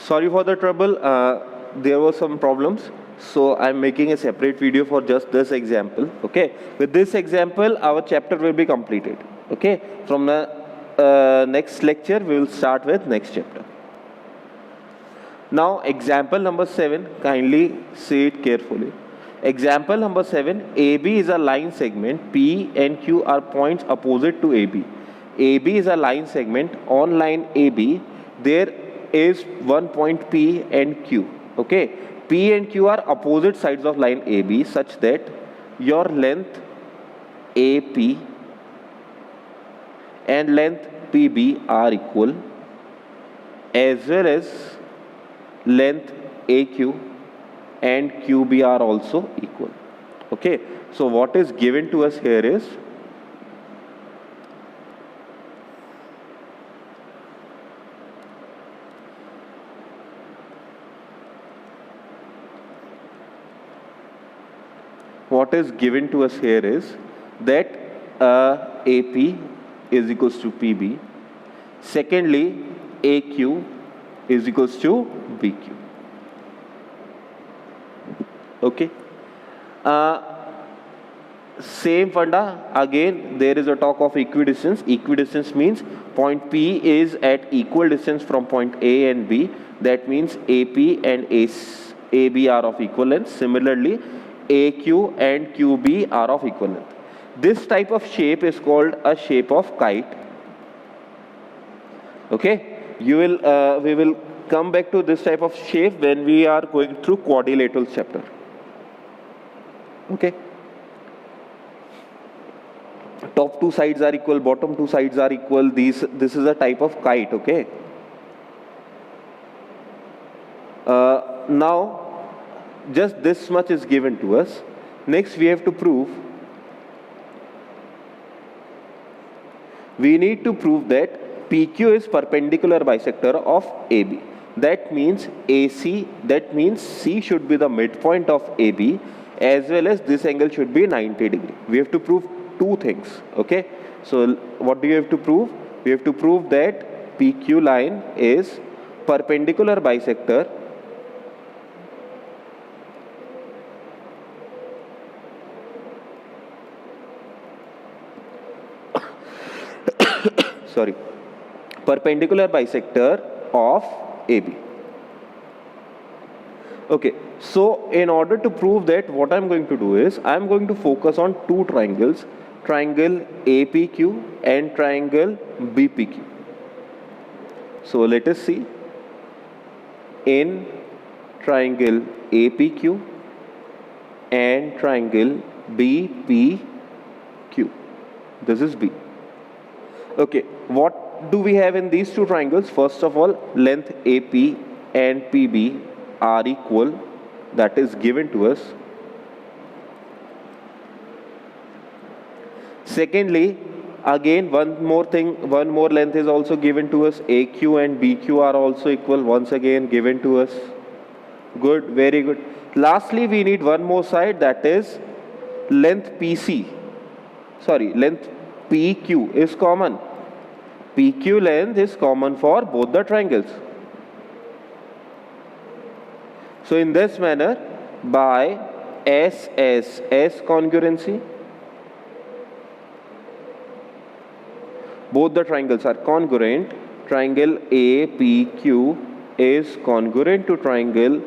Sorry for the trouble. There were some problems, so I'm making a separate video for just this example. Okay. With this example, our chapter will be completed. Okay. From the next lecture, we will start with next chapter. Now, example number 7. Kindly say it carefully. Example number 7. AB is a line segment. P and Q are points opposite to AB. AB is a line segment. On line AB, there is one point P and Q. Okay. P and Q are opposite sides of line AB such that your length AP and length PB are equal, as well as length AQ and QB are also equal. Okay. So what is given to us here is that AP is equals to PB. Secondly, AQ is equals to BQ. Okay. Same funda. Again, there is a talk of equidistance. Equidistance means point P is at equal distance from point A and B. That means AP and AB are of equal length. Similarly, AQ and QB are of equal length. This type of shape is called a shape of kite. Okay. We will come back to this type of shape when we are going through quadrilateral chapter. Okay. Top two sides are equal, bottom two sides are equal. This is a type of kite. Okay. Now, just this much is given to us. Next, we have to prove. We need to prove that PQ is perpendicular bisector of AB. That means AC, that means C should be the midpoint of AB, as well as this angle should be 90 degree. We have to prove two things. Okay. So what do you have to prove? We have to prove that PQ line is perpendicular bisector perpendicular bisector of AB. Okay, so in order to prove that, what I'm going to do is I'm going to focus on two triangles, triangle APQ and triangle BPQ. So let us see. In triangle APQ and triangle BPQ, this is B. Okay, what do we have in these two triangles? First of all, length AP and PB are equal. That is given to us. Secondly, again one more length is also given to us. AQ and BQ are also equal, once again given to us. Good, very good. Lastly, we need one more side, that is length length PQ is common. PQ length is common for both the triangles. So in this manner, by SSS congruency, both the triangles are congruent. Triangle APQ is congruent to triangle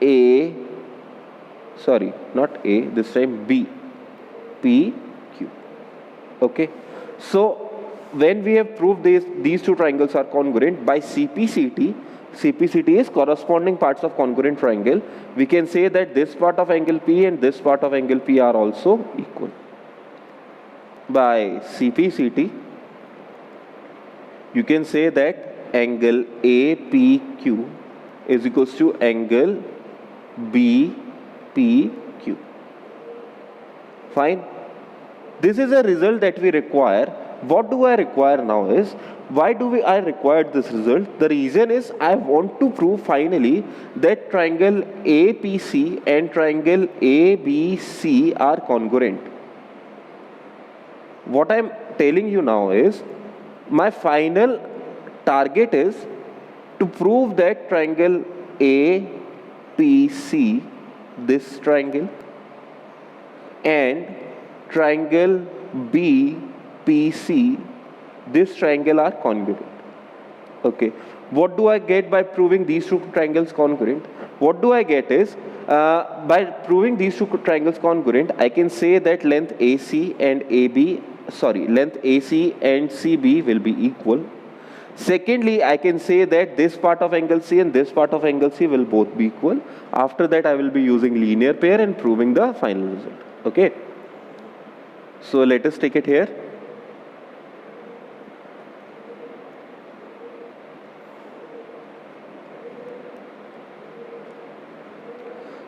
BPQ. Okay. So when we have proved these two triangles are congruent by CPCT is corresponding parts of congruent triangle, we can say that this part of angle P and this part of angle P are also equal. By CPCT, you can say that angle APQ is equals to angle BPQ. Fine. This is a result that we require. What do I require now is, why do I require this result? The reason is I want to prove finally that triangle APC and triangle ABC are congruent. What I am telling you now is, my final target is To prove that triangle APC, this triangle, and triangle BPC, this triangle are congruent. Okay, what do I get by proving these two triangles congruent? What do I get is, by proving these two triangles congruent, I can say that length AC and CB will be equal. Secondly, I can say that this part of angle C and this part of angle C will both be equal. After that, I will be using linear pair and proving the final result. Okay. So let us take it here.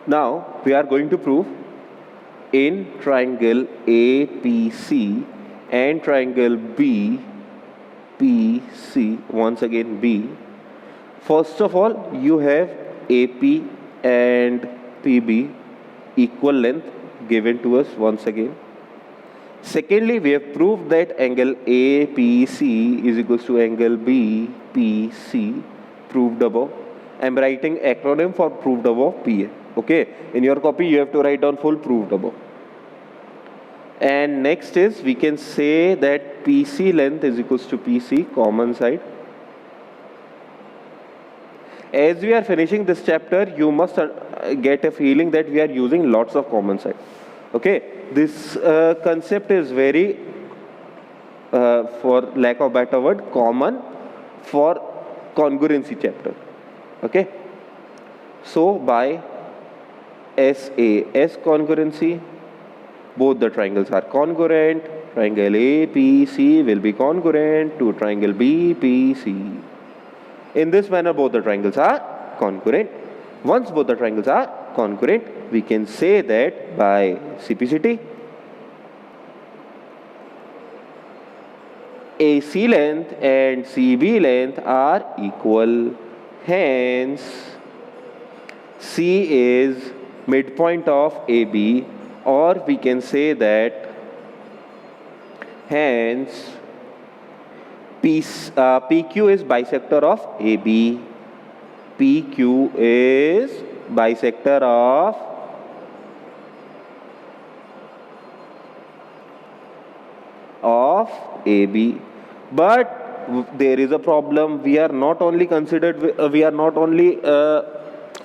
Now we are going to prove in triangle APC and triangle BPC, once again B. First of all, you have AP and PB equal length given to us once again. Secondly, we have proved that angle APC is equals to angle BPC, proved above. I am writing acronym for proved above, PA. Okay, in your copy you have to write down full proved above. And next is, we can say that PC length is equals to PC, common side. As we are finishing this chapter, you must get a feeling that we are using lots of common side. Okay, this concept is very, for lack of better word, common for congruency chapter. Okay, so by SAS congruency, both the triangles are congruent. Triangle APC will be congruent to triangle BPC. In this manner, both the triangles are congruent. Once both the triangles are congruent, we can say that by CPCT, AC length and CB length are equal. Hence, C is midpoint of AB, or we can say that hence PQ is bisector of AB. PQ is bisector of AB. But there is a problem. We are not only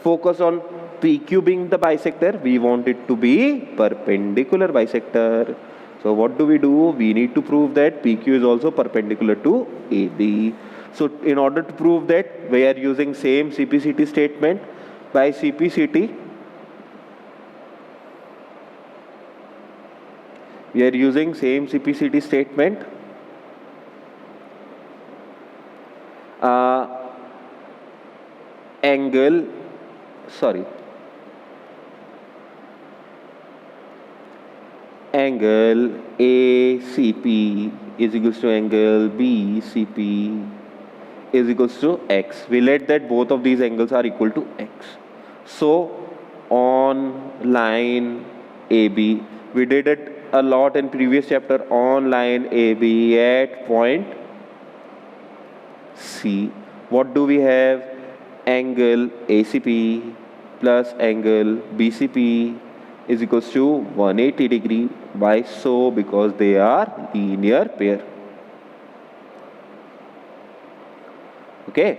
focused on PQ being the bisector, we want it to be perpendicular bisector. So what do? We need to prove that PQ is also perpendicular to AB. So in order to prove that, we are using same CPCT statement. By CPCT, we are using same CPCT statement. Angle ACP is equals to angle BCP is equals to X. We let that both of these angles are equal to X. So on line AB, we did it a lot in previous chapter. On line AB at point C, what do we have? Angle ACP plus angle BCP is equals to 180 degree. Why so? Because they are linear pair. Okay,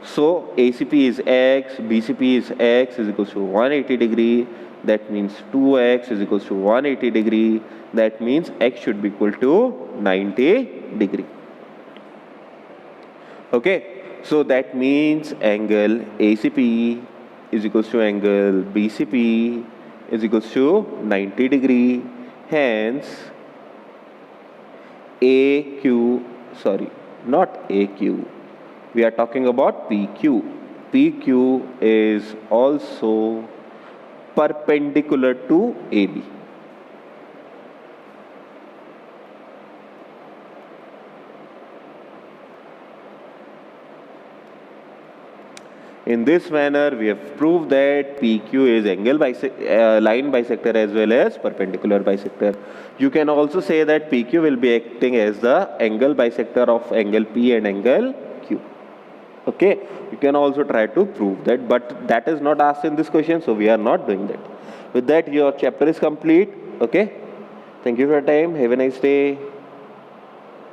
so ACP is X, BCP is X is equals to 180 degree. That means 2X is equals to 180 degree. That means X should be equal to 90 degree. Okay, so that means angle ACP is equals to angle BCP is equals to 90 degree. Hence, not AQ. We are talking about PQ. PQ is also perpendicular to AB. In this manner, we have proved that PQ is line bisector as well as perpendicular bisector. You can also say that PQ will be acting as the angle bisector of angle P and angle Q. Okay, you can also try to prove that, but that is not asked in this question, so we are not doing that. With that, your chapter is complete. Okay, thank you for your time. Have a nice day.